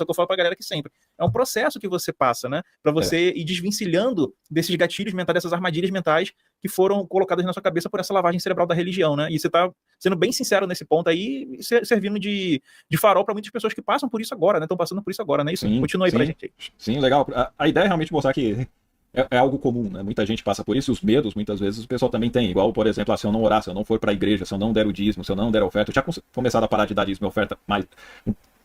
é o que eu falo pra galera aqui sempre. É um processo que você passa, né? Pra você ir desvencilhando desses gatilhos mentais, dessas armadilhas mentais que foram colocadas na sua cabeça por essa lavagem cerebral da religião, né? E você tá sendo bem sincero nesse ponto aí, servindo de farol pra muitas pessoas que passam por isso agora, né? Estão passando por isso agora, né? Isso, continua aí pra gente aí. Sim, legal. A ideia é realmente mostrar que é algo comum, né? Muita gente passa por isso, e os medos, muitas vezes, o pessoal também tem. Igual, por exemplo, se eu não orar, se eu não for para a igreja, se eu não der o dízimo, se eu não der a oferta. Eu tinha começado a parar de dar dízimo e oferta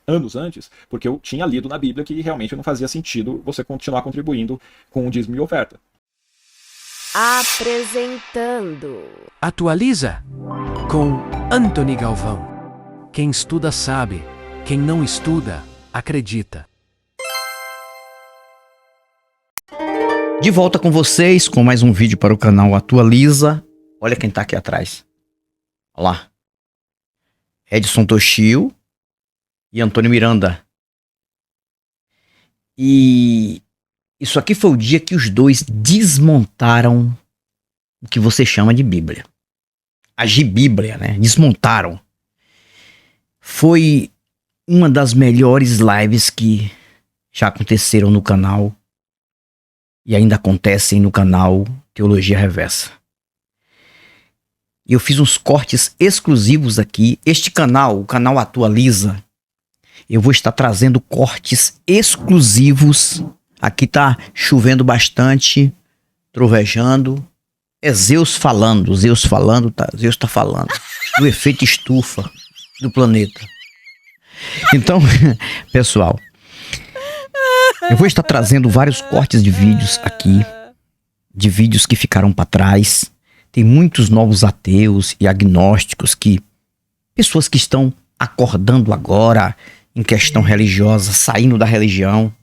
anos antes, porque eu tinha lido na Bíblia que realmente não fazia sentido você continuar contribuindo com o dízimo e oferta. Apresentando Atualiza com Antony Galvão. Quem estuda sabe, quem não estuda acredita. De volta com vocês com mais um vídeo para o canal Atualiza. Olha quem tá aqui atrás. Olha lá. Edson Toshio e Antônio Miranda. E isso aqui foi o dia que os dois desmontaram o que você chama de Bíblia. A Bíblia, né? Desmontaram. Foi uma das melhores lives que já aconteceram no canal. E ainda acontecem no canal Teologia Reversa. E eu fiz uns cortes exclusivos aqui. Este canal, o canal Atualiza, eu vou estar trazendo cortes exclusivos. Aqui tá chovendo bastante, trovejando. É Zeus falando, Zeus tá falando. Do efeito estufa do planeta. Então, pessoal, eu vou estar trazendo vários cortes de vídeos aqui, de vídeos que ficaram para trás. Tem muitos novos ateus e agnósticos, pessoas que estão acordando agora em questão religiosa, saindo da religião,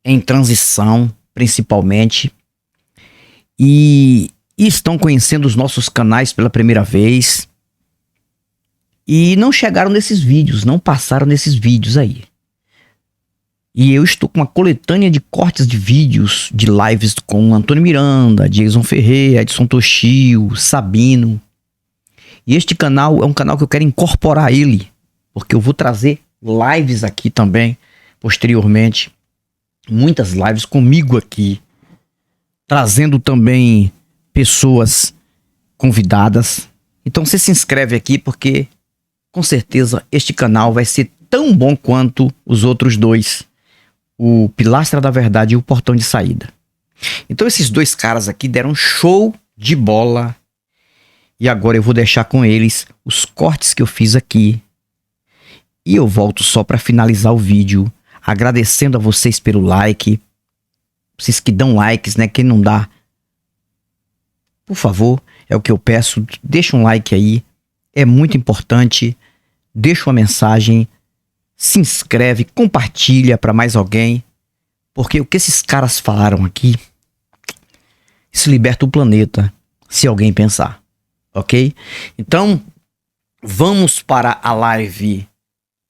em transição, principalmente, e estão conhecendo os nossos canais pela primeira vez e não chegaram nesses vídeos, não passaram nesses vídeos aí. E eu estou com uma coletânea de cortes de vídeos, de lives com Antônio Miranda, Jason Ferreira, Edson Toshio, Sabino. E este canal é um canal que eu quero incorporar ele, porque eu vou trazer lives aqui também, posteriormente. Muitas lives comigo aqui, trazendo também pessoas convidadas. Então você se inscreve aqui, porque com certeza este canal vai ser tão bom quanto os outros dois. O Pilastra da Verdade e o Portão de Saída. Então esses dois caras aqui deram show de bola. E agora eu vou deixar com eles os cortes que eu fiz aqui. E eu volto só para finalizar o vídeo, agradecendo a vocês pelo like. Vocês que dão likes, né? Quem não dá, por favor, é o que eu peço. Deixa um like aí, é muito importante. Deixa uma mensagem. Se inscreve, compartilha para mais alguém, porque o que esses caras falaram aqui, isso liberta o planeta, se alguém pensar, ok? Então, vamos para a live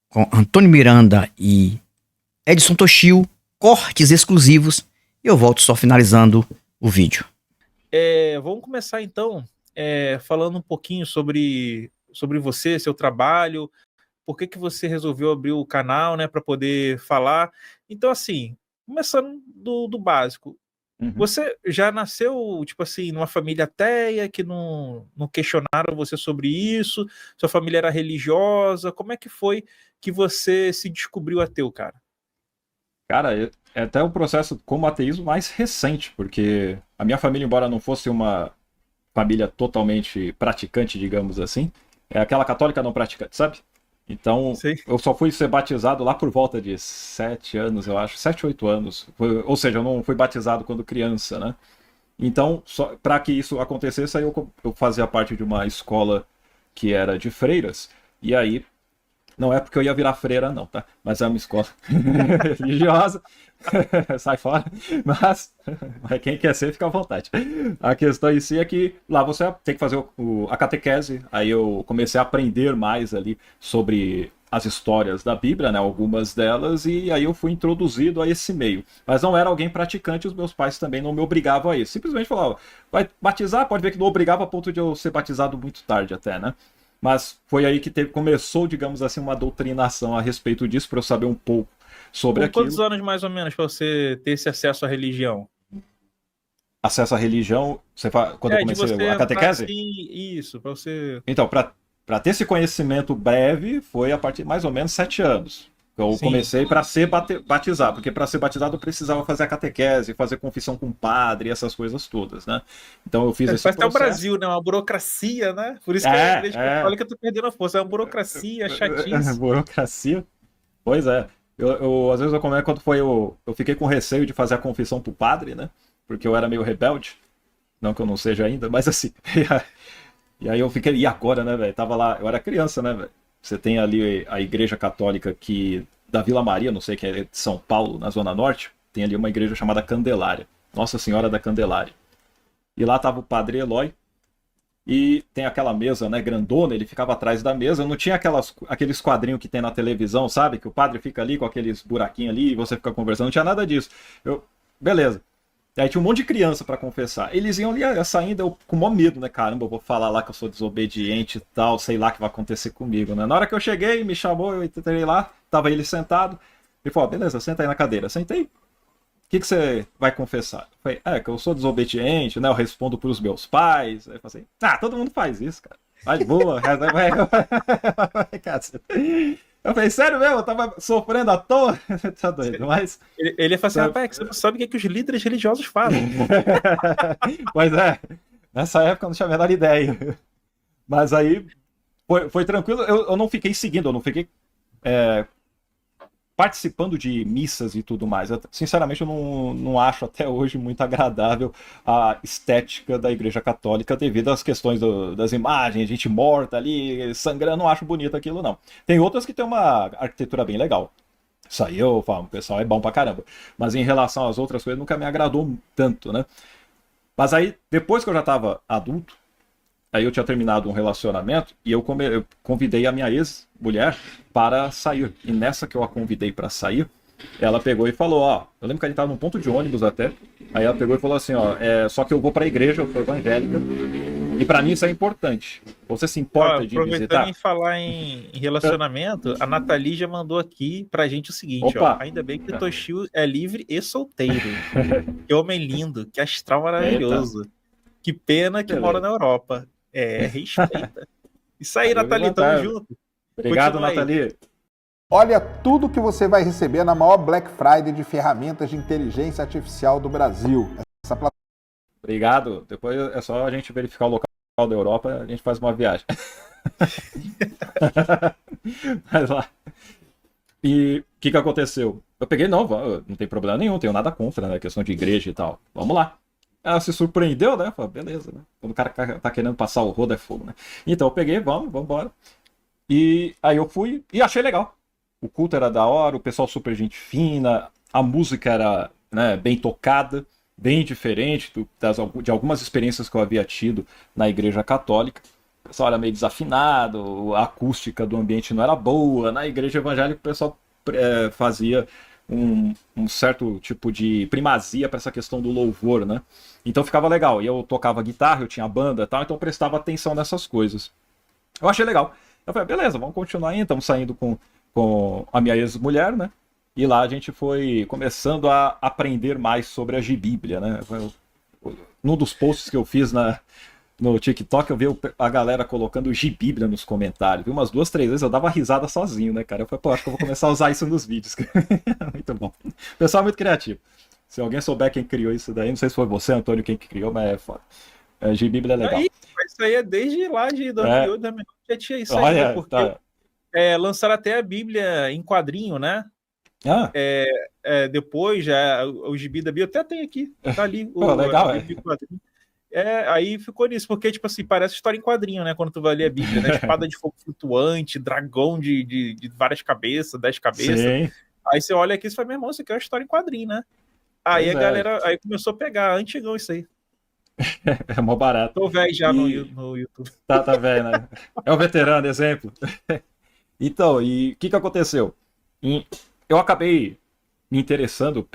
com Antônio Miranda e Edson Toshio, cortes exclusivos, e eu volto só finalizando o vídeo. Vamos começar então falando um pouquinho sobre você, seu trabalho. Por que você resolveu abrir o canal, né, para poder falar? Então, assim, começando do básico. Você já nasceu, tipo assim, numa família ateia, que não questionaram você sobre isso? Sua família era religiosa? Como é que foi que você se descobriu ateu, cara? Cara, é até um processo como ateísmo mais recente, porque a minha família, embora não fosse uma família totalmente praticante, digamos assim, é aquela católica não praticante, sabe? Então, Sim. Eu só fui ser batizado lá por volta de 7 anos, eu acho, 7, 8 anos. Ou seja, eu não fui batizado quando criança, né? Então, para que isso acontecesse, aí eu fazia parte de uma escola que era de freiras, e aí, não é porque eu ia virar freira não, tá? Mas é uma escola religiosa, sai fora, mas quem quer ser, fica à vontade. A questão em si é que lá você tem que fazer a catequese, aí eu comecei a aprender mais ali sobre as histórias da Bíblia, né, algumas delas, e aí eu fui introduzido a esse meio. Mas não era alguém praticante, os meus pais também não me obrigavam a isso. Simplesmente falavam, vai batizar? Pode ver que não obrigava a ponto de eu ser batizado muito tarde até, né? Mas foi aí que começou, digamos assim, uma doutrinação a respeito disso, para eu saber um pouco sobre Com aquilo. quantos anos mais ou menos para você ter esse acesso à religião? Acesso à religião, quando eu De comecei você a entrar catequese? assim, isso, para você... Então, para ter esse conhecimento breve, foi a partir de mais ou menos 7 anos. Eu Sim. comecei para ser batizado, porque para ser batizado eu precisava fazer a catequese, fazer confissão com o padre, essas coisas todas, né? Então eu fiz esse Parece até o processo. Brasil, né? Uma burocracia, né? Por isso que a igreja católica tá perdendo a força. É uma burocracia, chatice. Burocracia. Pois é. Às vezes eu comento quando eu fiquei com receio de fazer a confissão pro padre, né? Porque eu era meio rebelde. Não que eu não seja ainda, mas assim. E aí eu fiquei, e agora, né, velho? Tava lá, eu era criança, né, velho? Você tem ali a igreja católica da Vila Maria, não sei, que é de São Paulo, na Zona Norte. Tem ali uma igreja chamada Candelária. Nossa Senhora da Candelária. E lá tava o padre Eloy. E tem aquela mesa, né, grandona, ele ficava atrás da mesa. Não tinha aqueles quadrinhos que tem na televisão, sabe? Que o padre fica ali com aqueles buraquinhos ali e você fica conversando. Não tinha nada disso. Beleza. E aí tinha um monte de criança pra confessar. Eles iam ali saindo, eu com o maior medo, né? Caramba, eu vou falar lá que eu sou desobediente e tal, sei lá o que vai acontecer comigo, né? Na hora que eu cheguei, me chamou, eu entrei lá, tava ele sentado. Ele falou, beleza, senta aí na cadeira. Sentei. O que você vai confessar? Eu falei, que eu sou desobediente, né? Eu respondo pros meus pais. Aí eu falei assim, todo mundo faz isso, cara. Vai de boa, Eu falei, sério mesmo? Eu tava sofrendo à toa? Tá doido, mas... Ele ia falar assim, rapaz, você não sabe o que os líderes religiosos fazem. Pois é, nessa época eu não tinha a menor ideia. Mas aí foi tranquilo, eu não fiquei seguindo, eu não fiquei participando de missas e tudo mais. Sinceramente, eu não acho até hoje muito agradável a estética da Igreja Católica devido às questões das imagens, gente morta ali, sangrando, não acho bonito aquilo, não. Tem outras que tem uma arquitetura bem legal. Isso aí eu falo, o pessoal é bom pra caramba. Mas em relação às outras coisas, nunca me agradou tanto, né? Mas aí, depois que eu já tava adulto, aí eu tinha terminado um relacionamento e eu convidei a minha ex-mulher para sair. E nessa que eu a convidei para sair, ela pegou e falou, eu lembro que a gente tava num ponto de ônibus até, aí ela pegou e falou assim, só que eu vou para a igreja, eu sou evangélica, e para mim isso é importante. Você se importa de visitar? Aproveitando em falar em relacionamento, a Nathalie já mandou aqui pra gente o seguinte, ainda bem que o Toshio é livre e solteiro. Que homem lindo, que astral maravilhoso. Eita. Que pena que mora na Europa. Respeita. Isso aí, Nathalie, tamo junto. Obrigado, Nathalie. Olha tudo que você vai receber na maior Black Friday de ferramentas de inteligência artificial do Brasil. Obrigado. Depois é só a gente verificar o local da Europa, a gente faz uma viagem. Mas lá. E o que aconteceu? Eu peguei, não tem problema nenhum, tenho nada contra, né? Questão de igreja e tal. Vamos lá. Ela se surpreendeu, né? Falei, beleza, né? Quando o cara tá querendo passar o rodo é fogo, né? Então eu peguei, vamos embora. E aí eu fui e achei legal. O culto era da hora, o pessoal super gente fina, a música era, né, bem tocada, bem diferente de algumas experiências que eu havia tido na igreja católica. O pessoal era meio desafinado, a acústica do ambiente não era boa. Na igreja evangélica o pessoal fazia um certo tipo de primazia para essa questão do louvor, né? Então ficava legal. E eu tocava guitarra, eu tinha banda e tal, então eu prestava atenção nessas coisas. Eu achei legal. Eu falei, beleza, vamos continuar aí. Estamos saindo com a minha ex-mulher, né? E lá a gente foi começando a aprender mais sobre a Bíblia, né? Num dos posts que eu fiz no TikTok, eu vi a galera colocando Bíblia nos comentários. Vi umas 2, 3 vezes, eu dava risada sozinho, né, cara? Eu falei, acho que eu vou começar a usar isso nos vídeos. Muito bom. O pessoal é muito criativo. Se alguém souber quem criou isso daí, não sei se foi você, Antônio, quem criou, mas é foda. Bíblia é legal. Isso aí é desde lá de 2008, 2009, já tinha isso aí, né? Porque lançaram até a Bíblia em quadrinho, né? Depois, o gibi da Bíblia, até tem aqui, tá ali. Legal, aí ficou nisso, porque, tipo assim, parece história em quadrinho, né? Quando tu vai ler a Bíblia, né? Espada de fogo flutuante, dragão de várias cabeças, 10 cabeças. Sim. Aí você olha aqui e fala, meu irmão, isso aqui é uma história em quadrinho, né? Aí a galera aí começou a pegar, antigão isso aí. É mó barato. Tô velho já no YouTube. Tá velho, né? É o veterano, exemplo. Então, e o que aconteceu? Eu acabei me interessando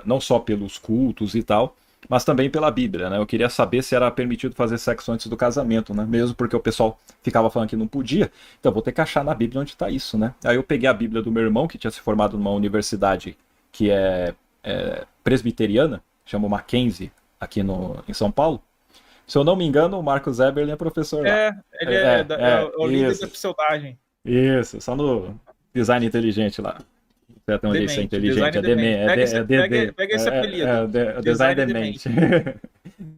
não só pelos cultos e tal, mas também pela Bíblia, né? Eu queria saber se era permitido fazer sexo antes do casamento, né? Mesmo porque o pessoal ficava falando que não podia, então vou ter que achar na Bíblia onde está isso, né? Aí eu peguei a Bíblia do meu irmão, que tinha se formado numa universidade que é presbiteriana, chama Mackenzie, aqui em São Paulo. Se eu não me engano, o Marcos Eberlin é professor lá. Ele é o líder da pseudagem. Isso, só no design inteligente lá. Você tem onde isso é inteligente, Pega esse apelido. Design demente.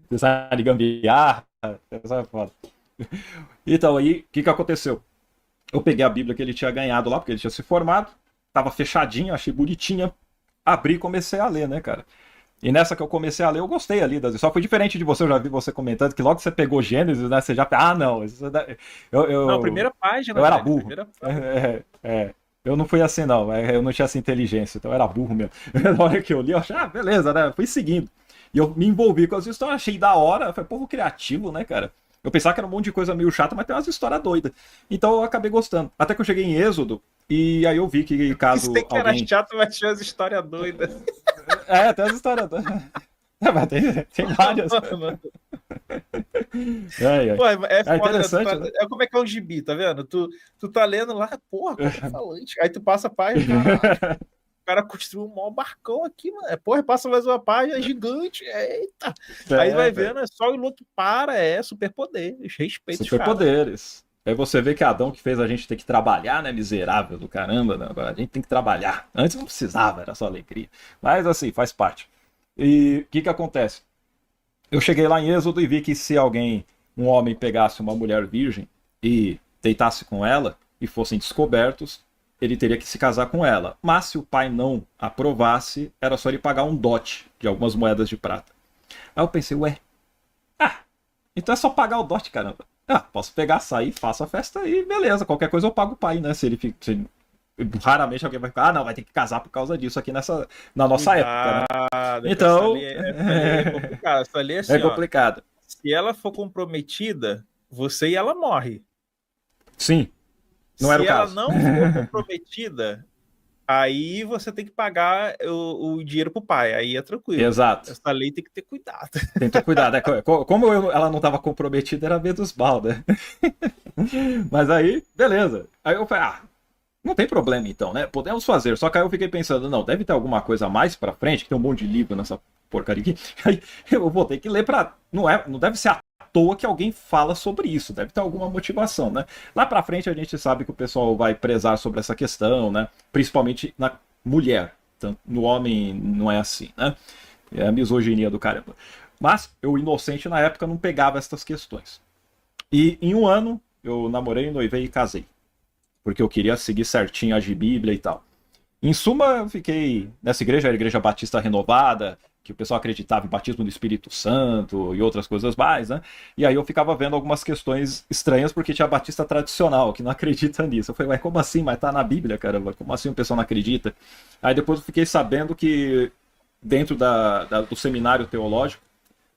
Design gambiarra. Essa é foda. Então, aí, o que aconteceu? Eu peguei a Bíblia que ele tinha ganhado lá, porque ele tinha se formado, tava fechadinha, achei bonitinha, abri e comecei a ler, né, cara? E nessa que eu comecei a ler, eu gostei ali das histórias. Foi diferente de você, eu já vi você comentando que logo que você pegou Gênesis, né, você já... Ah, não, Não, primeira página. Eu era burro. Eu não fui assim, não. Eu não tinha essa inteligência, então eu era burro mesmo. Na hora que eu li, eu achei, beleza, né? Fui seguindo. E eu me envolvi com as histórias, achei da hora. Eu falei, povo criativo, né, cara? Eu pensava que era um monte de coisa meio chata, mas tem umas histórias doidas. Então eu acabei gostando. Até que eu cheguei em Êxodo, e aí eu vi que caso alguém... Você era chato, mas tinha as histórias doidas. Tem as histórias doidas. Mas tem várias. Pô, é foda, interessante, né? Como é que é um gibi, tá vendo? Tu tá lendo lá, porra, como é falante. Aí tu passa a página, caralho, o cara construiu um maior barcão aqui, mano. Porra, passa mais uma página, é gigante. Eita. Aí vai vendo, é só o Luke para, superpoderes, respeito. Superpoderes. Aí você vê que Adão que fez a gente ter que trabalhar, né? Miserável do caramba, né? Agora a gente tem que trabalhar. Antes não precisava, era só alegria. Mas assim, faz parte. E o que acontece? Eu cheguei lá em Êxodo e vi que se um homem pegasse uma mulher virgem e deitasse com ela e fossem descobertos, ele teria que se casar com ela. Mas se o pai não aprovasse, era só ele pagar um dote de algumas moedas de prata. Aí eu pensei, então é só pagar o dote, caramba. Posso pegar, sair, faço a festa e beleza, qualquer coisa eu pago o pai, né? Raramente alguém vai ficar, não, vai ter que casar por causa disso aqui na nossa época, né? Então, é complicado. Essa ali é assim, complicado. Se ela for comprometida, você e ela morre. Sim, não era o caso. Se ela não for comprometida, aí você tem que pagar o dinheiro pro pai, aí é tranquilo. Exato. Essa lei tem que ter cuidado. Tem que ter cuidado. Como ela não estava comprometida, era menos mal, né? Mas aí, beleza. Aí eu falei, não tem problema então, né? Podemos fazer. Só que aí eu fiquei pensando, não, deve ter alguma coisa mais pra frente, que tem um monte de livro nessa porcaria aqui. Aí eu vou ter que ler pra... Não deve ser à toa que alguém fala sobre isso. Deve ter alguma motivação, né? Lá pra frente a gente sabe que o pessoal vai prezar sobre essa questão, né? Principalmente na mulher. Então, no homem não é assim, né? É a misoginia do caramba. Mas eu, inocente na época, não pegava essas questões. E em um ano eu namorei, noivei e casei. Porque eu queria seguir certinho a de Bíblia e tal. Em suma, eu fiquei nessa igreja, a Igreja Batista Renovada, que o pessoal acreditava em batismo do Espírito Santo e outras coisas mais, né? E aí eu ficava vendo algumas questões estranhas, porque tinha batista tradicional, que não acredita nisso. Eu falei, mas como assim? Mas tá na Bíblia, caramba, como assim o pessoal não acredita? Aí depois eu fiquei sabendo que dentro do seminário teológico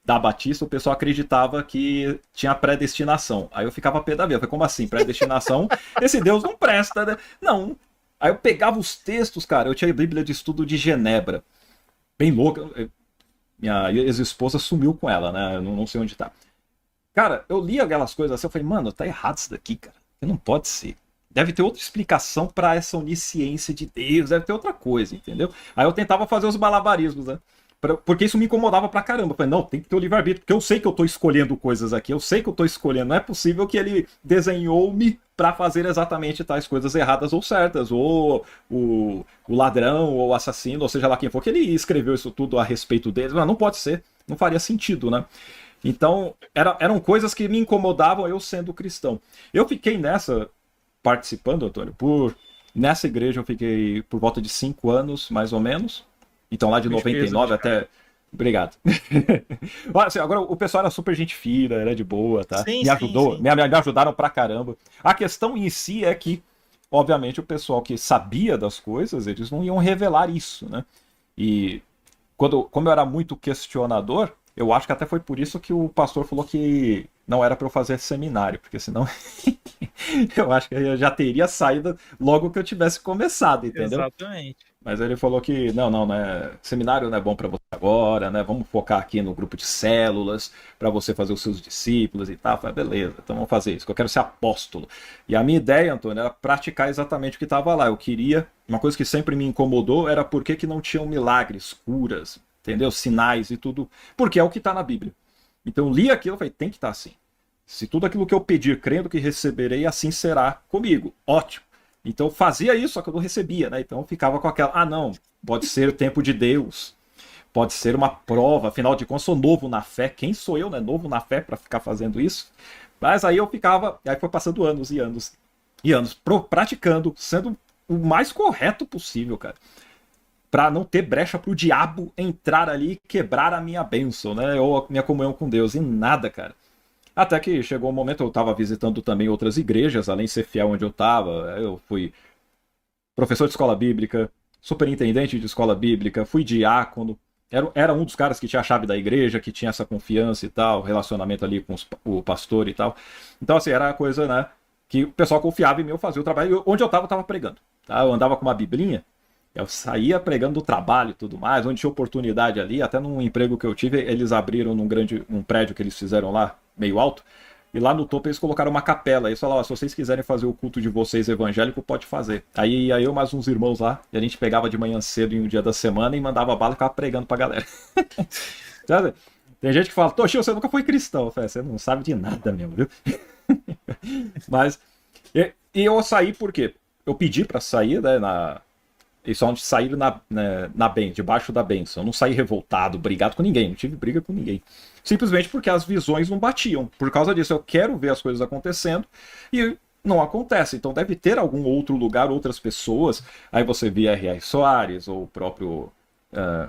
da Batista, o pessoal acreditava que tinha predestinação. Aí eu ficava pé da vida. Eu falei, como assim? Predestinação? Esse Deus não presta, né? Não. Aí eu pegava os textos, cara. Eu tinha a Bíblia de Estudo de Genebra. Bem louca. Minha ex-esposa sumiu com ela, né? Eu não sei onde tá. Cara, eu li aquelas coisas assim. Eu falei, mano, tá errado isso daqui, cara. Não pode ser. Deve ter outra explicação pra essa onisciência de Deus. Deve ter outra coisa, entendeu? Aí eu tentava fazer os malabarismos, né? Porque isso me incomodava pra caramba. Eu falei, não, tem que ter o livre-arbítrio, porque eu sei que eu tô escolhendo coisas aqui, eu sei que eu tô escolhendo. Não é possível que ele desenhou-me pra fazer exatamente tais coisas erradas ou certas, ou o ladrão, ou o assassino, ou seja lá quem for, que ele escreveu isso tudo a respeito deles. Não pode ser, não faria sentido, né? Então, eram coisas que me incomodavam eu sendo cristão. Eu fiquei participando, Antônio, nessa igreja eu fiquei por volta de 5 anos, mais ou menos. Então lá de 99 até... Obrigado. Assim, agora o pessoal era super gente fina, era de boa, tá? Sim, me ajudou, sim. Me ajudaram pra caramba. A questão em si é que, obviamente, o pessoal que sabia das coisas, eles não iam revelar isso, né? E como eu era muito questionador, eu acho que até foi por isso que o pastor falou que não era pra eu fazer seminário, porque senão eu acho que eu já teria saído logo que eu tivesse começado, entendeu? Exatamente. Mas ele falou que não, né, seminário não é bom para você agora, né? Vamos focar aqui no grupo de células para você fazer os seus discípulos e tal. Eu falei, beleza, então vamos fazer isso, que eu quero ser apóstolo. E a minha ideia, Antônio, era praticar exatamente o que estava lá. Eu queria, uma coisa que sempre me incomodou era por que não tinham milagres, curas, entendeu? Sinais e tudo, porque é o que está na Bíblia. Então eu li aquilo e falei, tem que estar assim. Se tudo aquilo que eu pedir, crendo que receberei, assim será comigo. Ótimo. Então eu fazia isso, só que eu não recebia, né? Então eu ficava com aquela, não, pode ser o tempo de Deus, pode ser uma prova, afinal de contas sou novo na fé, quem sou eu, né? Novo na fé para ficar fazendo isso? Mas aí eu ficava, aí foi passando anos e anos e anos, praticando, sendo o mais correto possível, cara. Para não ter brecha para o diabo entrar ali e quebrar a minha bênção, né? Ou a minha comunhão com Deus, e nada, cara. Até que chegou um momento, eu estava visitando também outras igrejas, além de ser fiel onde eu estava. Eu fui professor de escola bíblica, superintendente de escola bíblica, fui diácono. Era um dos caras que tinha a chave da igreja, que tinha essa confiança e tal, relacionamento ali com o pastor e tal. Então, assim, era uma coisa, né, que o pessoal confiava em mim, eu fazia o trabalho. Onde eu estava pregando. Tá? Eu andava com uma biblinha, eu saía pregando do trabalho e tudo mais, onde tinha oportunidade ali, até num emprego que eu tive, eles abriram um prédio que eles fizeram lá, meio alto, e lá no topo eles colocaram uma capela, e eles falaram, se vocês quiserem fazer o culto de vocês evangélico, pode fazer. Aí ia eu mais uns irmãos lá, e a gente pegava de manhã cedo em um dia da semana e mandava bala e ficava pregando pra galera. Tem gente que fala, Toshio, você nunca foi cristão. Eu falei, você não sabe de nada mesmo, viu? Mas, e eu saí por quê? Eu pedi pra sair, né, eles só saíram debaixo da bênção. Eu não saí revoltado, brigado com ninguém. Não tive briga com ninguém. Simplesmente porque as visões não batiam. Por causa disso, eu quero ver as coisas acontecendo e não acontece. Então deve ter algum outro lugar, outras pessoas. Aí você via R.R. Soares, ou o próprio...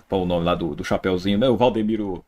qual o nome lá do Chapeuzinho, né? O Valdemiro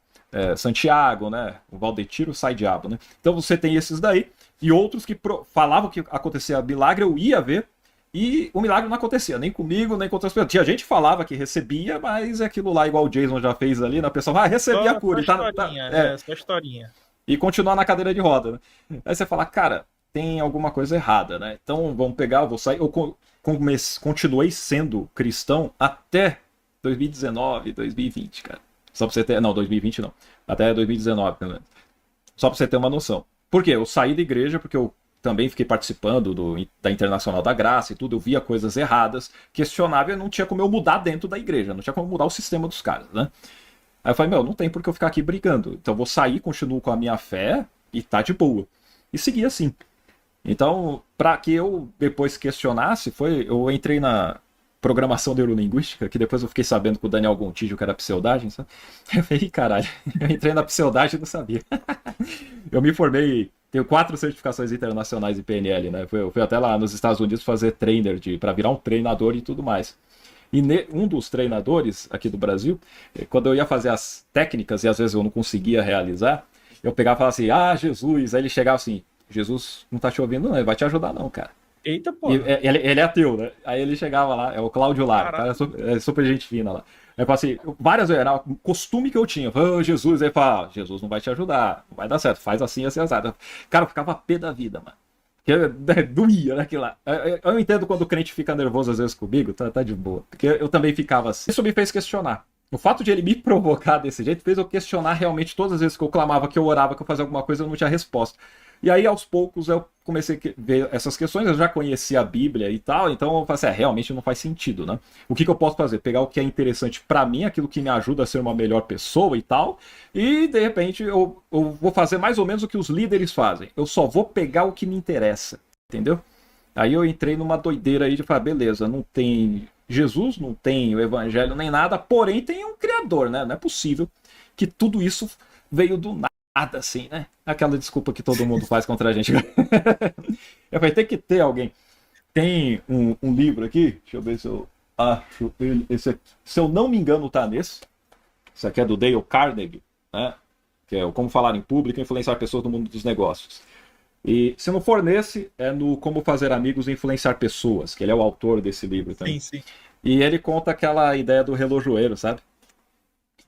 Santiago, né? O Valdetiro Sai Diabo, né? Então você tem esses daí. E outros que falavam que acontecia milagre, eu ia ver. E o milagre não acontecia, nem comigo, nem com outras pessoas. Tinha gente que falava que recebia, mas é aquilo lá, igual o Jason já fez ali, né? A pessoa recebi a cura. Só historinha. E continuar na cadeira de roda, né? Aí você fala, cara, tem alguma coisa errada, né? Então vamos pegar, eu vou sair. Eu continuei sendo cristão até 2019, 2020, cara. Só pra você ter. Não, 2020 não. Até 2019, pelo menos. Só pra você ter uma noção. Por quê? Eu saí da igreja porque eu também fiquei participando da Internacional da Graça e tudo, eu via coisas erradas, questionava e não tinha como eu mudar dentro da igreja, não tinha como mudar o sistema dos caras, né? Aí eu falei, não tem por que eu ficar aqui brigando, então eu vou sair, continuo com a minha fé e tá de boa. E segui assim. Então, para que eu depois questionasse, eu entrei na programação neurolinguística, que depois eu fiquei sabendo com o Daniel Gontijo que era pseudagem, sabe? Eu falei, caralho, eu entrei na pseudagem e não sabia. Eu me formei... Tenho 4 certificações internacionais em PNL, né? Fui até lá nos Estados Unidos fazer trainer, para virar um treinador e tudo mais. E um dos treinadores aqui do Brasil, quando eu ia fazer as técnicas e às vezes eu não conseguia realizar, eu pegava e falava assim, Jesus. Aí ele chegava assim, Jesus não tá te ouvindo não, ele vai te ajudar não, cara. Eita, pô. Ele é ateu, né? Aí ele chegava lá, é o Cláudio Lara, cara, é super gente fina lá. Aí eu falei assim, várias vezes, era um costume que eu tinha. Eu falei, Jesus, aí ele fala, Jesus não vai te ajudar, não vai dar certo, faz assim, assim, assim. Cara, eu ficava pé da vida, mano. Porque doía, né, aquilo lá. Eu entendo quando o crente fica nervoso às vezes comigo, tá de boa. Porque eu também ficava assim. Isso me fez questionar. O fato de ele me provocar desse jeito fez eu questionar realmente todas as vezes que eu clamava, que eu orava, que eu fazia alguma coisa, eu não tinha resposta. E aí, aos poucos, eu comecei a ver essas questões, eu já conhecia a Bíblia e tal, então eu falei assim, realmente não faz sentido, né? O que eu posso fazer? Pegar o que é interessante pra mim, aquilo que me ajuda a ser uma melhor pessoa e tal, e de repente eu vou fazer mais ou menos o que os líderes fazem. Eu só vou pegar o que me interessa, entendeu? Aí eu entrei numa doideira aí de falar, beleza, não tem Jesus, não tem o Evangelho nem nada, porém tem um Criador, né? Não é possível que tudo isso veio do nada. Assim, né? Aquela desculpa que todo mundo faz contra a gente. Eu falei, tem que ter alguém. Tem um livro aqui, deixa eu ver se eu acho ele. Esse aqui, se eu não me engano, tá nesse. Esse aqui é do Dale Carnegie, né? Que é o Como Falar em Público e Influenciar Pessoas no Mundo dos Negócios. E se não for nesse, é no Como Fazer Amigos e Influenciar Pessoas, que ele é o autor desse livro também. Sim. E ele conta aquela ideia do relojoeiro, sabe?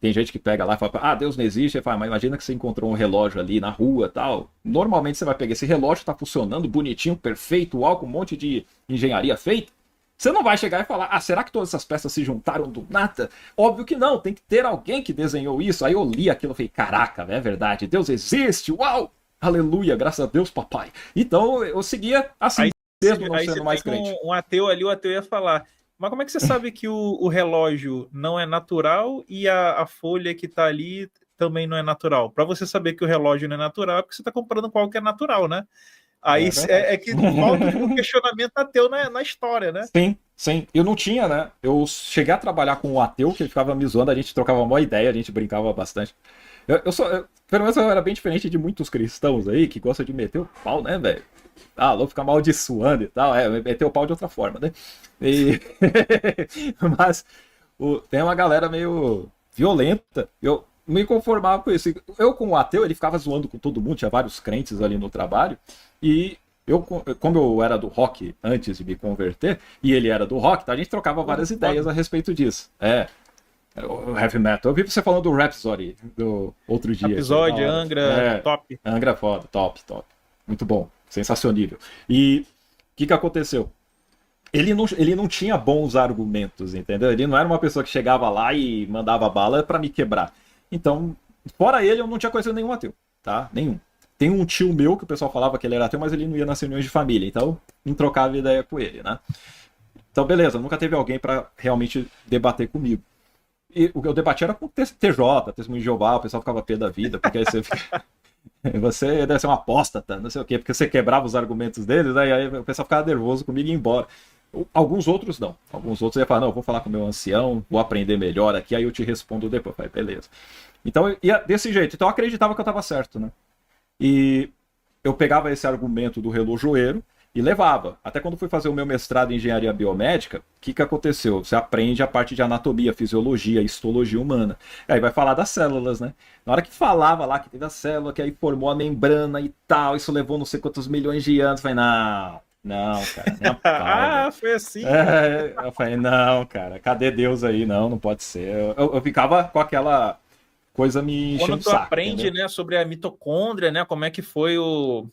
Tem gente que pega lá e fala, Deus não existe. Ele fala, mas imagina que você encontrou um relógio ali na rua e tal. Normalmente você vai pegar esse relógio, tá funcionando bonitinho, perfeito, com um monte de engenharia feita. Você não vai chegar e falar, será que todas essas peças se juntaram do nada? Óbvio que não, tem que ter alguém que desenhou isso. Aí eu li aquilo e falei, caraca, é verdade, Deus existe, uau! Aleluia, graças a Deus, papai. Então eu seguia assim, Aí, mesmo não aí sendo você mais tem crente. um ateu ali, o ateu ia falar, mas como é que você sabe que o relógio não é natural e a folha que tá ali também não é natural? Para você saber que o relógio não é natural, é porque você tá comprando qual que é natural, né? Aí é que falta um questionamento ateu na história, né? Sim, sim. Eu não tinha, né? Eu cheguei a trabalhar com um ateu que ele ficava me zoando, a gente trocava uma ideia, a gente brincava bastante. Pelo menos eu era bem diferente de muitos cristãos aí que gostam de meter o pau, né, velho? Vou ficar amaldiçoando e tal. Meter o pau de outra forma, né? Mas tem uma galera meio violenta. Eu me conformava com isso. Eu, como ateu, ele ficava zoando com todo mundo, tinha vários crentes ali no trabalho. E como eu era do rock antes de me converter, e ele era do rock, tá? A gente trocava várias ideias a respeito disso. O heavy metal. Eu vi você falando do Rhapsody do outro dia. Rhapsody, Angra, top. Angra foda, top. Muito bom, sensacionível. E o que aconteceu? Ele não tinha bons argumentos, entendeu? Ele não era uma pessoa que chegava lá e mandava bala pra me quebrar. Então, fora ele, eu não tinha conhecido nenhum ateu, tá? Nenhum. Tem um tio meu que o pessoal falava que ele era ateu, mas ele não ia nas reuniões de família, então não trocava ideia com ele, né? Então, beleza, nunca teve alguém pra realmente debater comigo. E o que eu debati era com TJ, Testemunho de Jeová, o pessoal ficava pé da vida, porque aí você deve ser um apóstata, não sei o quê, porque você quebrava os argumentos deles, aí o pessoal ficava nervoso comigo e ia embora. Alguns outros não. Alguns outros iam falar, não, eu vou falar com o meu ancião, vou aprender melhor aqui, aí eu te respondo depois. Eu falei, beleza. Então, ia desse jeito. Então, eu acreditava que eu estava certo, né? E eu pegava esse argumento do relojoeiro e levava. Até quando fui fazer o meu mestrado em engenharia biomédica, o que aconteceu? Você aprende a parte de anatomia, fisiologia, histologia humana. Aí vai falar das células, né? Na hora que falava lá que teve a célula, que aí formou a membrana e tal, isso levou não sei quantos milhões de anos. Eu falei, não, cara, nem a pau, foi assim. Eu falei, não, cara, cadê Deus aí? Não pode ser. Eu ficava com aquela coisa me enchendo Quando tu aprende, né, sobre a mitocôndria, né, como é que foi o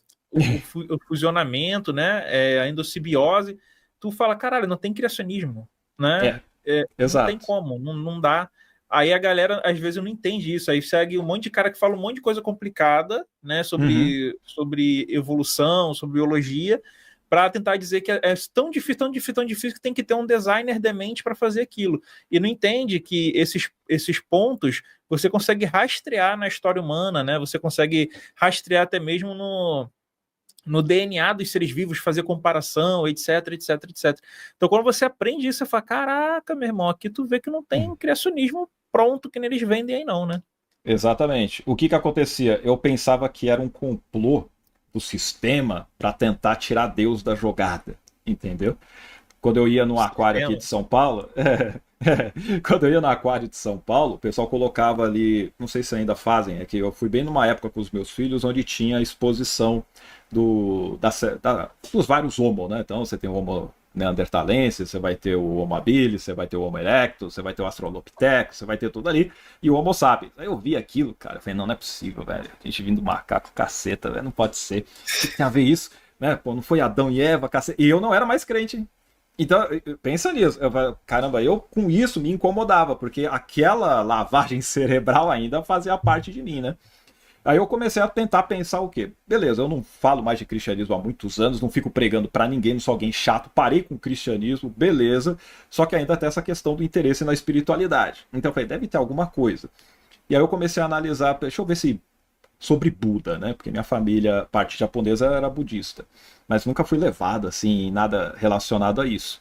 fusionamento, né, a endossimbiose, tu fala, caralho, não tem criacionismo, né? Exato. Não tem como, não dá. Aí a galera, às vezes, não entende isso. Aí segue um monte de cara que fala um monte de coisa complicada, né, sobre evolução, sobre biologia, para tentar dizer que é tão difícil que tem que ter um designer demente para fazer aquilo. E não entende que esses pontos você consegue rastrear na história humana, né? Você consegue rastrear até mesmo no DNA dos seres vivos, fazer comparação, etc. Então, quando você aprende isso, você fala, caraca, meu irmão, aqui tu vê que não tem criacionismo pronto que eles vendem aí não, né? Exatamente. O que acontecia? Eu pensava que era um complô do sistema para tentar tirar Deus da jogada, entendeu? Quando eu ia no aquário aqui de São Paulo, quando eu ia no aquário de São Paulo, o pessoal colocava ali, não sei se ainda fazem, é que eu fui bem numa época com os meus filhos onde tinha exposição dos vários homo, né? Então você tem o homo neandertalense, você vai ter o homo habilis, você vai ter o homo erectus, você vai ter o australopithecus, você vai ter tudo ali, e o homo sapiens. Aí eu vi aquilo, cara, eu falei, não é possível, velho, a gente vindo macaco, caceta, velho, não pode ser. O que tem a ver isso? Né? Pô, não foi Adão e Eva, caceta. E eu não era mais crente, hein? Então, pensa nisso. Caramba, eu com isso me incomodava, porque aquela lavagem cerebral ainda fazia parte de mim, né? Aí eu comecei a tentar pensar o quê? Beleza, eu não falo mais de cristianismo há muitos anos, não fico pregando pra ninguém, não sou alguém chato, parei com o cristianismo, beleza, só que ainda tem essa questão do interesse na espiritualidade. Então eu falei, deve ter alguma coisa. E aí eu comecei a analisar, deixa eu ver se sobre Buda, né? Porque minha família, parte japonesa, era budista. Mas nunca fui levado, assim, em nada relacionado a isso.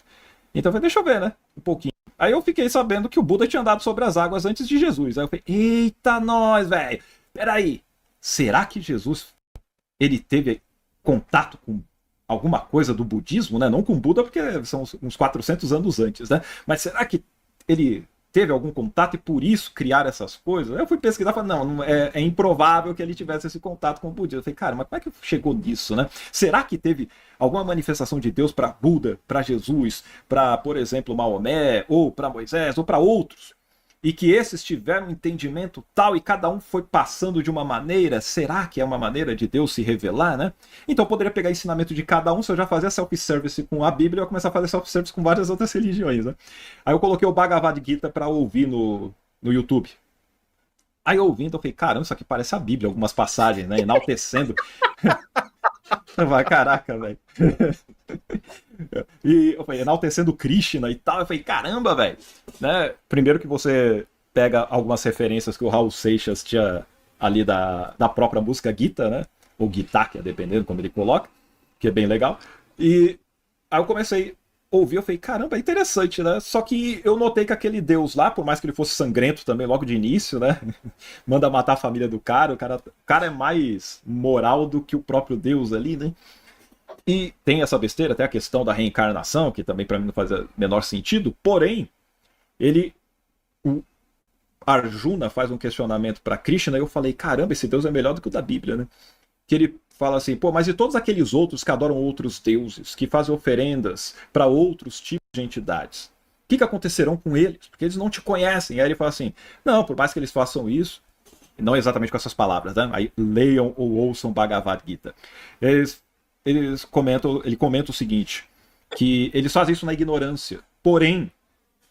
Então eu falei, deixa eu ver, né? Um pouquinho. Aí eu fiquei sabendo que o Buda tinha andado sobre as águas antes de Jesus. Aí eu falei, eita nós, velho! Peraí, será que Jesus, ele teve contato com alguma coisa do budismo, né? Não com Buda, porque são uns 400 anos antes, né? Mas será que ele teve algum contato e por isso criar essas coisas? Eu fui pesquisar e falei, não, é improvável que ele tivesse esse contato com o budismo. Eu falei, cara, mas como é que chegou nisso, né? Será que teve alguma manifestação de Deus para Buda, para Jesus, para, por exemplo, Maomé, ou para Moisés, ou para outros? e que esses tiveram um entendimento tal e cada um foi passando de uma maneira. Será que é uma maneira de Deus se revelar, né? Então eu poderia pegar ensinamento de cada um. Se eu já fazia self-service com a Bíblia, eu ia começar a fazer self-service com várias outras religiões, né? Aí eu coloquei o Bhagavad Gita para ouvir no YouTube. Aí ouvindo, eu falei, caramba, isso aqui parece a Bíblia, algumas passagens, né? Enaltecendo. Vai, caraca, velho. E eu falei, enaltecendo Krishna e tal. Eu falei, caramba, velho. Né? Primeiro que você pega algumas referências que o Raul Seixas tinha ali da própria música Gita, né? Ou Gitakia, dependendo como ele coloca, que é bem legal. E aí eu comecei a ouvir, eu falei, caramba, é interessante, né? Só que eu notei que aquele deus lá, por mais que ele fosse sangrento também logo de início, né? Manda matar a família do cara, o cara é mais moral do que o próprio deus ali, né? E tem essa besteira, até a questão da reencarnação, que também para mim não faz o menor sentido, porém, o Arjuna faz um questionamento para Krishna e eu falei, caramba, esse deus é melhor do que o da Bíblia, né? Que ele fala assim, pô, mas e todos aqueles outros que adoram outros deuses, que fazem oferendas para outros tipos de entidades? O que acontecerão com eles? Porque eles não te conhecem. E aí ele fala assim, não, por mais que eles façam isso, não exatamente com essas palavras, né? Aí leiam ou ouçam Bhagavad Gita. Ele comenta o seguinte, que eles fazem isso na ignorância, porém,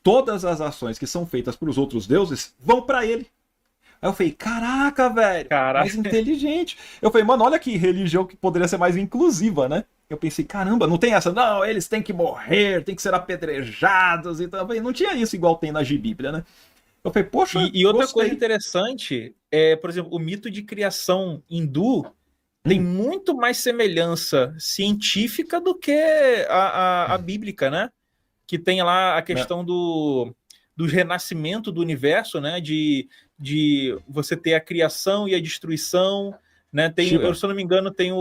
todas as ações que são feitas para os outros deuses vão para ele. Aí eu falei, caraca, velho, mais inteligente. Eu falei, mano, olha que religião que poderia ser mais inclusiva, né? Eu pensei, caramba, não tem essa, não, eles têm que morrer, têm que ser apedrejados e tal. Eu falei, não tinha isso igual tem na Bíblia, né? Eu falei, poxa, e outra coisa interessante é, por exemplo, o mito de criação hindu tem muito mais semelhança científica do que a bíblica, né? Que tem lá a questão do renascimento do universo, né? De você ter a criação e a destruição, né? Tem, se eu não me engano, tem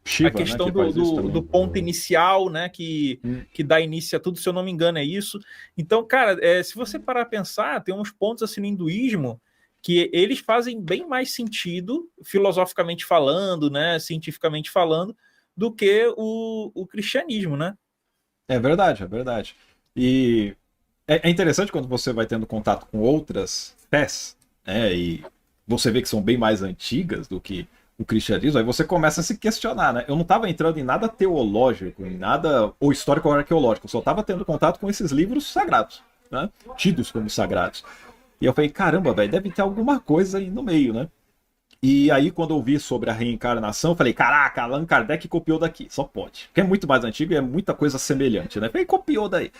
Shiva, a questão, né, do ponto inicial, né? Que dá início a tudo, se eu não me engano, é isso. Então, cara, se você parar a pensar, tem uns pontos assim no hinduísmo que eles fazem bem mais sentido, filosoficamente falando, né, cientificamente falando, do que o cristianismo, né? É verdade, é verdade. E é interessante quando você vai tendo contato com outras fés, né, e você vê que são bem mais antigas do que o cristianismo, aí você começa a se questionar, né? Eu não estava entrando em nada teológico, em nada ou histórico ou arqueológico, eu só estava tendo contato com esses livros sagrados, né, tidos como sagrados. E eu falei, caramba, velho, deve ter alguma coisa aí no meio, né? E aí, quando eu vi sobre a reencarnação, eu falei, caraca, Allan Kardec copiou daqui, só pode. Porque é muito mais antigo e é muita coisa semelhante, né? Ele copiou daí.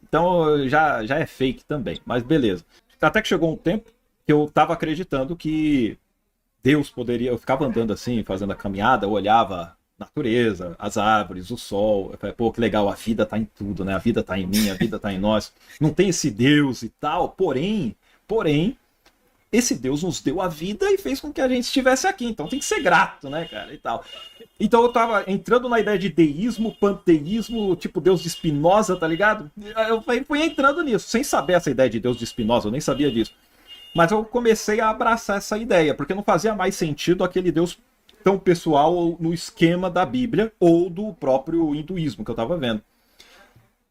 Então, já é fake também, mas beleza. Até que chegou um tempo que eu tava acreditando que Deus poderia... Eu ficava andando assim, fazendo a caminhada, eu olhava a natureza, as árvores, o sol. Eu falei, pô, que legal, a vida tá em tudo, né? A vida tá em mim, a vida tá em nós. Não tem esse Deus e tal, porém, esse Deus nos deu a vida e fez com que a gente estivesse aqui, então tem que ser grato, né, cara, e tal. Então eu tava entrando na ideia de deísmo, panteísmo, tipo Deus de Spinoza, tá ligado? Eu fui entrando nisso, sem saber essa ideia de Deus de Spinoza, eu nem sabia disso. Mas eu comecei a abraçar essa ideia, porque não fazia mais sentido aquele Deus tão pessoal no esquema da Bíblia ou do próprio hinduísmo que eu tava vendo.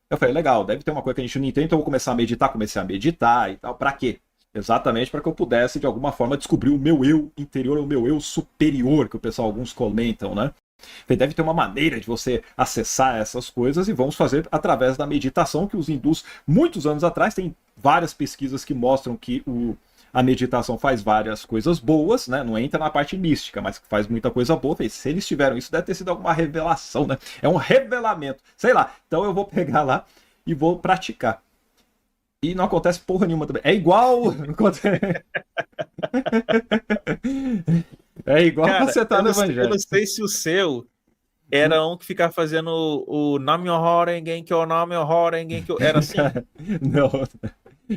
Eu falei, legal, deve ter uma coisa que a gente não entende, então eu vou começar a meditar, comecei a meditar e tal. Pra quê? Exatamente para que eu pudesse, de alguma forma, descobrir o meu eu interior, o meu eu superior, que o pessoal, alguns comentam, né? Deve ter uma maneira de você acessar essas coisas e vamos fazer através da meditação, que os hindus, muitos anos atrás, tem várias pesquisas que mostram que a meditação faz várias coisas boas, né? Não entra na parte mística, mas faz muita coisa boa. Se eles tiveram isso, deve ter sido alguma revelação, né? É um revelamento, sei lá. Então eu vou pegar lá e vou praticar. E não acontece porra nenhuma também. É igual... É igual, cara, você tá no evangelho. Eu não sei se o seu era um que ficava fazendo o Nam-myoho Renge-kyo, Nam-myoho Renge-kyo. Era assim? Não.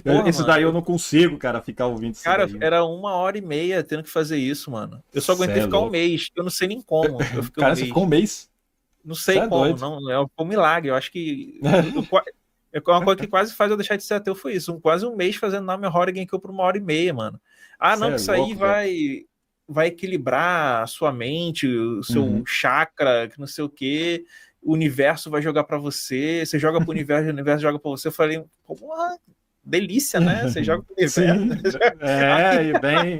Porra, isso daí eu não consigo, cara, ficar ouvindo isso. Cara, daí. Era 1h30 tendo que fazer isso, mano. Eu só aguentei ficar um mês. Eu não sei nem como. Eu fiquei cara, você ficou um mês? Não sei como, não. É um milagre. Eu acho que... É uma coisa que quase faz eu deixar de ser ateu, foi isso. Quase um mês fazendo Nam-myoho Renge-kyo por 1h30, mano. Ah, não, que isso aí vai equilibrar a sua mente, o seu chakra, que não sei o quê. O universo vai jogar pra você. Você joga pro universo, o universo joga pra você. Eu falei, porra, delícia, né? Você joga pro Sim. universo. E bem.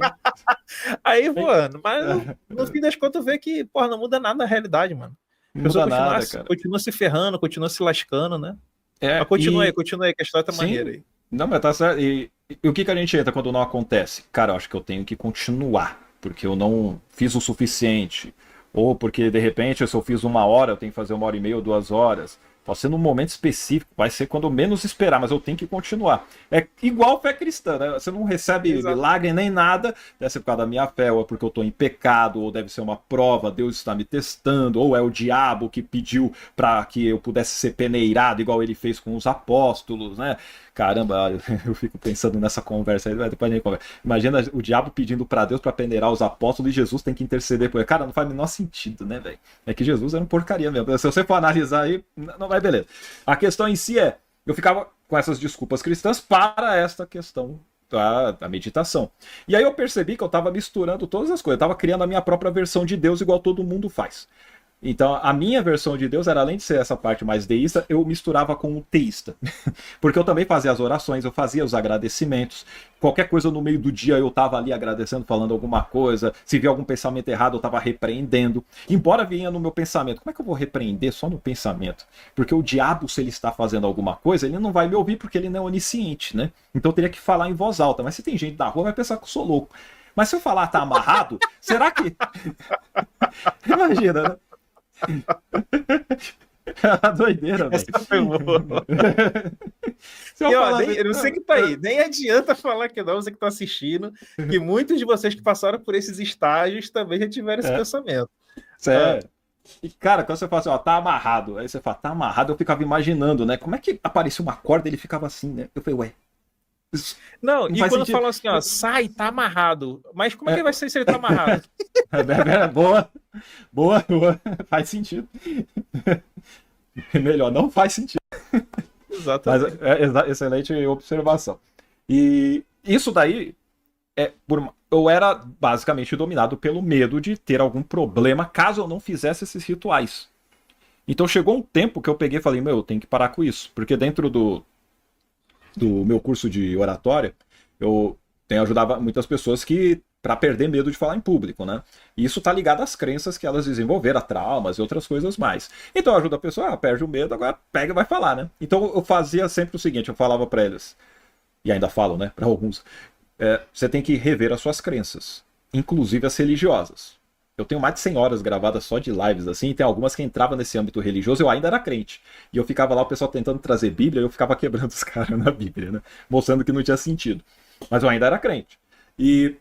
Aí, mano, mas no fim das contas, vê que, porra, não muda nada na realidade, mano. A Não pessoa muda nada, cara. continua se ferrando, continua se lascando, né? Mas Continua continua aí, que a história tá Sim. maneira aí. Não, mas tá certo. E o que a gente entra quando não acontece? Cara, eu acho que eu tenho que continuar, porque eu não fiz o suficiente. Ou porque, de repente, se eu fiz 1 hora, eu tenho que fazer 1h30 ou 2 horas. Pode ser num momento específico, vai ser quando eu menos esperar, mas eu tenho que continuar. É igual fé cristã, né? Você não recebe milagre nem nada, deve ser por causa da minha fé, ou é porque eu estou em pecado, ou deve ser uma prova, Deus está me testando, ou é o diabo que pediu para que eu pudesse ser peneirado, igual ele fez com os apóstolos, né? Caramba, eu fico pensando nessa conversa aí, depois a gente conversa. Imagina o diabo pedindo para Deus para peneirar os apóstolos e Jesus tem que interceder por ele. Cara, não faz o menor sentido, né, velho? É que Jesus era uma porcaria mesmo. Se você for analisar aí, não vai, beleza. A questão em si eu ficava com essas desculpas cristãs para esta questão da meditação. E aí eu percebi que eu estava misturando todas as coisas, eu estava criando a minha própria versão de Deus igual todo mundo faz. Então, a minha versão de Deus era, além de ser essa parte mais deísta, eu misturava com o teísta. Porque eu também fazia as orações, eu fazia os agradecimentos. Qualquer coisa no meio do dia eu estava ali agradecendo, falando alguma coisa. Se via algum pensamento errado, eu estava repreendendo. Embora vinha no meu pensamento. Como é que eu vou repreender só no pensamento? Porque o diabo, se ele está fazendo alguma coisa, ele não vai me ouvir porque ele não é onisciente, né? Então eu teria que falar em voz alta. Mas se tem gente da rua, vai pensar que eu sou louco. Mas se eu falar tá amarrado, será que... Imagina, né? Doideira, velho. Eu não sei que tá aí. Nem adianta falar que não, você que tá assistindo, que muitos de vocês que passaram por esses estágios também já tiveram esse pensamento. Sério. E, cara, quando você fala assim, ó, tá amarrado. Aí você fala, tá amarrado, eu ficava imaginando, né? Como é que aparecia uma corda e ele ficava assim, né? Eu falei, ué. Não, e quando falam assim, ó, sai, tá amarrado. Mas como é que vai ser se ele tá amarrado? Boa. Faz sentido. Melhor, não faz sentido. Exatamente. Mas excelente observação. E isso daí, eu era basicamente dominado pelo medo de ter algum problema caso eu não fizesse esses rituais. Então chegou um tempo que eu peguei e falei, eu tenho que parar com isso. Porque dentro do meu curso de oratória, eu ajudava muitas pessoas para perder medo de falar em público, né? E isso tá ligado às crenças que elas desenvolveram, a traumas e outras coisas mais. Então eu ajudo a pessoa, perde o medo, agora pega e vai falar, né? Então eu fazia sempre o seguinte, eu falava para eles, e ainda falo, né, para alguns, você tem que rever as suas crenças, inclusive as religiosas. Eu tenho mais de 100 horas gravadas só de lives assim, e tem algumas que entravam nesse âmbito religioso, eu ainda era crente. E eu ficava lá, o pessoal tentando trazer Bíblia, e eu ficava quebrando os caras na Bíblia, né? Mostrando que não tinha sentido. Mas eu ainda era crente. E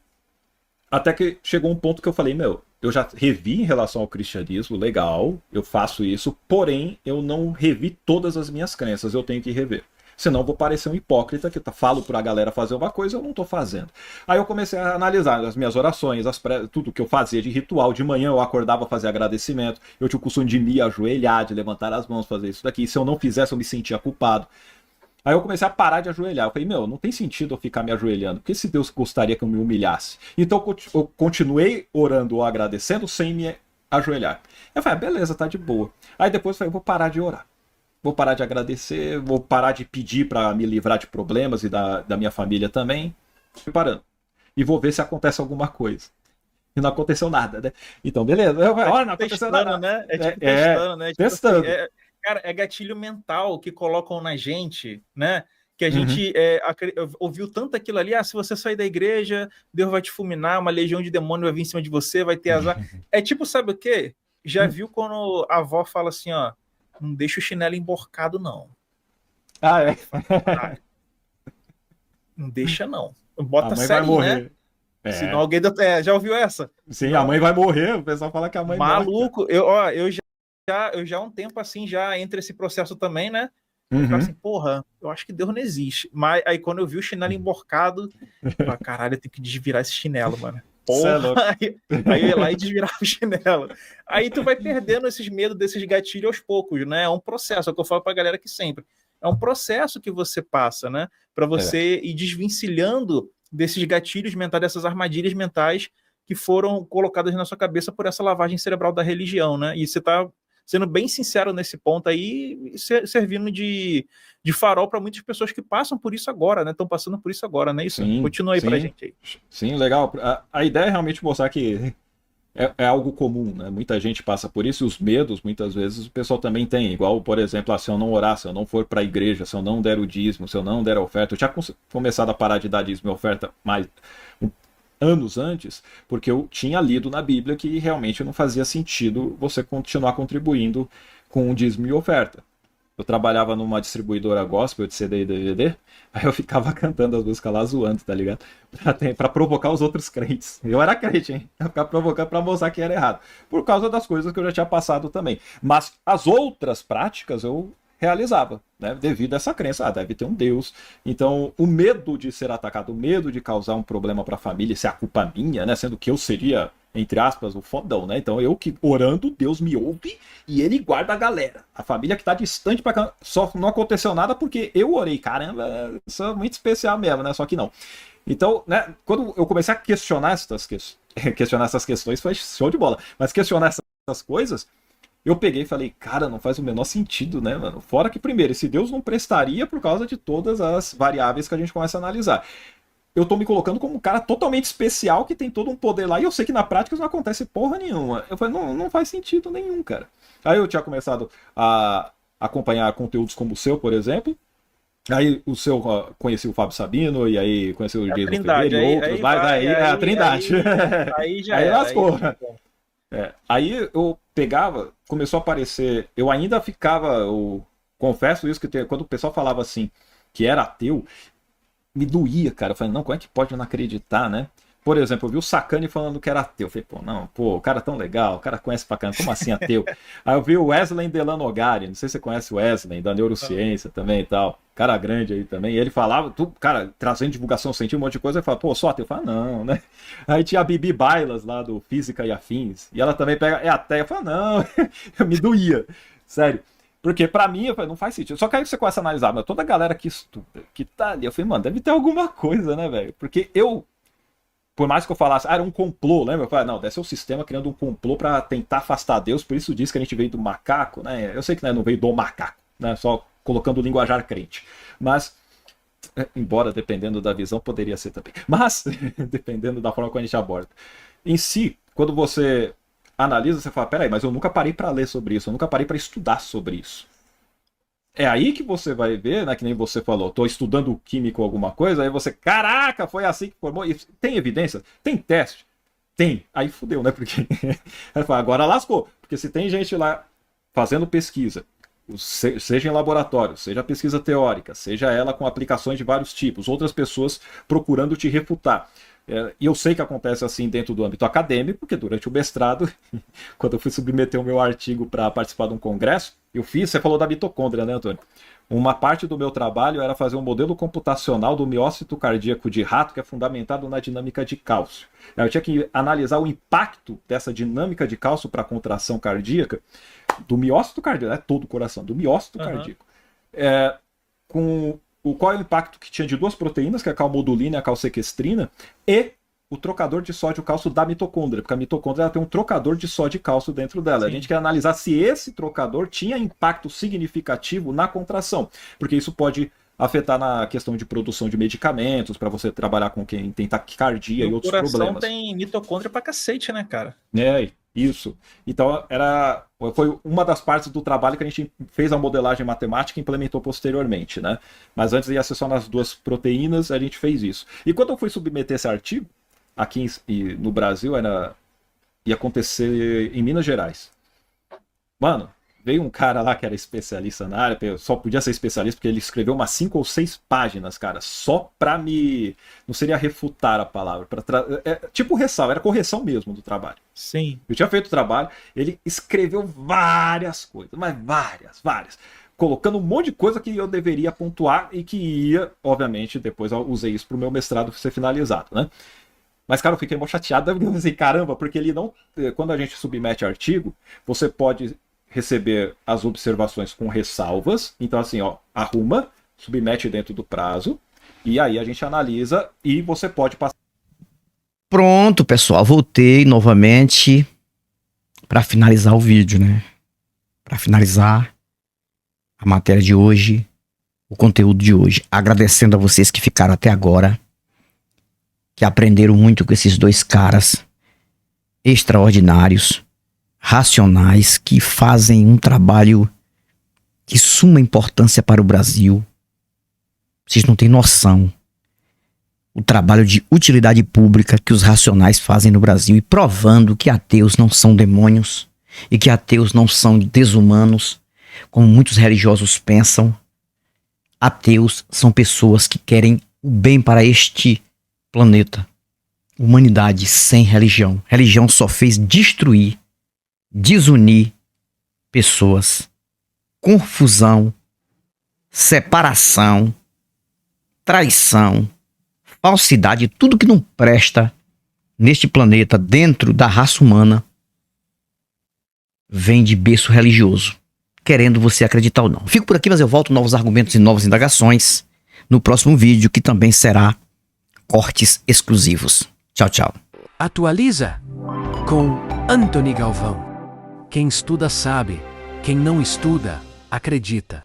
até que chegou um ponto que eu falei, eu já revi em relação ao cristianismo, legal, eu faço isso, porém eu não revi todas as minhas crenças, eu tenho que rever. Senão eu vou parecer um hipócrita que falo pra galera fazer uma coisa e eu não tô fazendo. Aí eu comecei a analisar as minhas orações, tudo que eu fazia de ritual. De manhã eu acordava a fazer agradecimento. Eu tinha o costume de me ajoelhar, de levantar as mãos, fazer isso daqui. Se eu não fizesse, eu me sentia culpado. Aí eu comecei a parar de ajoelhar. Eu falei, não tem sentido eu ficar me ajoelhando. Porque se Deus gostaria que eu me humilhasse? Então eu continuei orando ou agradecendo sem me ajoelhar. Eu falei, beleza, tá de boa. Aí depois eu falei, vou parar de orar. Vou parar de agradecer, vou parar de pedir para me livrar de problemas e da minha família também. Fui parando. E vou ver se acontece alguma coisa. E não aconteceu nada, né? Então, beleza. Olha, não aconteceu nada. Né? Testando, né? Testando. Cara, é gatilho mental que colocam na gente, né? Que a gente ouviu tanto aquilo ali, se você sair da igreja, Deus vai te fulminar, uma legião de demônio vai vir em cima de você, vai ter azar. É tipo, sabe o quê? Já viu quando a avó fala assim, ó, não deixa o chinelo emborcado, não. Não deixa, não. Bota sério, vai morrer. Né? Senão alguém... já ouviu essa? Sim, não. A mãe vai morrer. O pessoal fala que a mãe maluco, morre. Eu já há um tempo assim, já entre esse processo também, né? Eu ficava assim, porra, eu acho que Deus não existe. Mas aí quando eu vi o chinelo emborcado, eu falei, caralho, eu tenho que desvirar esse chinelo, mano. Porra, aí eu ia lá e desvirava o chinelo. Aí tu vai perdendo esses medos, desses gatilhos aos poucos, né? É um processo, é o que eu falo pra galera aqui sempre. É um processo que você passa, né? Pra você ir desvencilhando desses gatilhos mentais, dessas armadilhas mentais que foram colocadas na sua cabeça por essa lavagem cerebral da religião, né? E você tá sendo bem sincero nesse ponto aí, servindo de farol para muitas pessoas que passam por isso agora, né? Estão passando por isso agora, não é isso? Sim, Continua aí sim. pra gente aí. Sim, legal. A ideia é realmente mostrar que é algo comum, né? Muita gente passa por isso, e os medos, muitas vezes, o pessoal também tem. Igual, por exemplo, se eu não orar, se eu não for para a igreja, se eu não der o dízimo, se eu não der a oferta. Eu tinha começado a parar de dar dízimo e oferta anos antes, porque eu tinha lido na Bíblia que realmente não fazia sentido você continuar contribuindo com o dízimo e oferta. Eu trabalhava numa distribuidora gospel de CD e DVD, aí eu ficava cantando as músicas lá zoando, tá ligado? Pra provocar os outros crentes. Eu era crente, hein? Eu ficava provocando pra mostrar que era errado. Por causa das coisas que eu já tinha passado também. Mas as outras práticas eu realizava, né? Devido a essa crença, deve ter um Deus. Então, o medo de ser atacado, o medo de causar um problema pra família, se é a culpa minha, né? Sendo que eu seria, entre aspas, o fodão, né? Então eu que orando, Deus me ouve e ele guarda a galera. A família que tá distante pra cá, só não aconteceu nada porque eu orei. Caramba, isso é muito especial mesmo, né? Só que não. Então, né, quando eu comecei a questionar essas questões, foi show de bola. Mas questionar essas coisas, eu peguei e falei, cara, não faz o menor sentido, né, mano? Fora que, primeiro, esse Deus não prestaria por causa de todas as variáveis que a gente começa a analisar. Eu tô me colocando como um cara totalmente especial que tem todo um poder lá, e eu sei que na prática isso não acontece porra nenhuma. Eu falei, não faz sentido nenhum, cara. Aí eu tinha começado a acompanhar conteúdos como o seu, por exemplo. Aí o seu, conheci o Fábio Sabino, e aí conheci o Jason Ferreira e outros, mas aí é a Trindade. Aí já aí era, lascou. Aí... Aí eu pegava, começou a aparecer, eu ainda ficava, eu confesso isso, que quando o pessoal falava assim, que era ateu, me doía, cara. Eu falei, não, como é que pode não acreditar, né? Por exemplo, eu vi o Sacani falando que era ateu. Eu falei, o cara é tão legal, o cara conhece pra caramba, como assim ateu? Aí eu vi o Wesley Delanogari, não sei se você conhece o Wesley, da neurociência também e tal, cara grande aí também, e ele falava, cara, trazendo divulgação científica, um monte de coisa, ele fala, só ateu? Eu falo, não, né? Aí tinha a Bibi Bailas lá do Física e Afins, e ela também pega, é ateia, eu falo, não, eu me doía, sério. Porque pra mim, eu falei, não faz sentido. Só que aí você começa a analisar, mas toda a galera que estuda, que tá ali, eu falei, mano, deve ter alguma coisa, né, velho? Porque por mais que eu falasse, era um complô, lembra? Eu falei, não, deve ser o sistema criando um complô pra tentar afastar Deus, por isso diz que a gente veio do macaco, né? Eu sei que não veio do macaco, né? Só colocando o linguajar crente. Mas, embora dependendo da visão, poderia ser também. Mas, dependendo da forma como a gente aborda. Em si, quando você analisa, você fala, peraí, mas eu nunca parei para ler sobre isso, eu nunca parei para estudar sobre isso. É aí que você vai ver, né, que nem você falou, tô estudando química ou alguma coisa, aí você, caraca, foi assim que formou. E tem evidência? Tem teste? Tem. Aí fudeu, né, porque agora lascou. Porque se tem gente lá fazendo pesquisa, seja em laboratório, seja pesquisa teórica, seja ela com aplicações de vários tipos, outras pessoas procurando te refutar. E eu sei que acontece assim dentro do âmbito acadêmico, porque durante o mestrado, quando eu fui submeter o meu artigo para participar de um congresso, você falou da mitocôndria, né, Antônio? Uma parte do meu trabalho era fazer um modelo computacional do miócito cardíaco de rato, que é fundamentado na dinâmica de cálcio. Eu tinha que analisar o impacto dessa dinâmica de cálcio para a contração cardíaca do miócito cardíaco, não é todo o coração, do miócito cardíaco. Qual é o impacto que tinha de duas proteínas, que é a calmodulina e a calsequestrina, e o trocador de sódio e cálcio da mitocôndria, porque a mitocôndria ela tem um trocador de sódio e cálcio dentro dela. Sim. A gente quer analisar se esse trocador tinha impacto significativo na contração, porque isso pode afetar na questão de produção de medicamentos, para você trabalhar com quem tem taquicardia e outros problemas. O coração tem mitocôndria pra cacete, né, cara? Isso. Então, foi uma das partes do trabalho que a gente fez a modelagem matemática e implementou posteriormente, né? Mas antes ia ser só nas duas proteínas, a gente fez isso. E quando eu fui submeter esse artigo, aqui no Brasil, ia acontecer em Minas Gerais. Mano, veio um cara lá que era especialista na área, só podia ser especialista porque ele escreveu umas 5 ou 6 páginas, cara, só pra me... Não seria refutar a palavra, tipo ressalva, era correção mesmo do trabalho. Sim. Eu tinha feito o trabalho, ele escreveu várias coisas, mas várias. Colocando um monte de coisa que eu deveria pontuar e que ia, obviamente, depois eu usei isso pro meu mestrado ser finalizado, né? Mas, cara, eu fiquei mó chateado, porque eu pensei, caramba, porque ele não... Quando a gente submete artigo, você pode receber as observações com ressalvas. Então, assim, arruma, submete dentro do prazo, e aí a gente analisa e você pode passar. Pronto, pessoal, voltei novamente para finalizar o vídeo, né? para finalizar a matéria de hoje, o conteúdo de hoje, agradecendo a vocês que ficaram até agora, que aprenderam muito com esses dois caras extraordinários, racionais, que fazem um trabalho de suma importância para o Brasil. Vocês não têm noção o trabalho de utilidade pública que os racionais fazem no Brasil, e provando que ateus não são demônios e que ateus não são desumanos, como muitos religiosos pensam. Ateus são pessoas que querem o bem para este planeta. Humanidade sem religião. Religião só fez destruir, desunir pessoas. Confusão, separação, traição, falsidade, tudo que não presta neste planeta, dentro da raça humana, vem de berço religioso, querendo você acreditar ou não. Fico por aqui, mas eu volto com novos argumentos e novas indagações no próximo vídeo, que também será cortes exclusivos. Tchau, tchau. Atualiza com Antony Galvão. Quem estuda sabe, quem não estuda, acredita.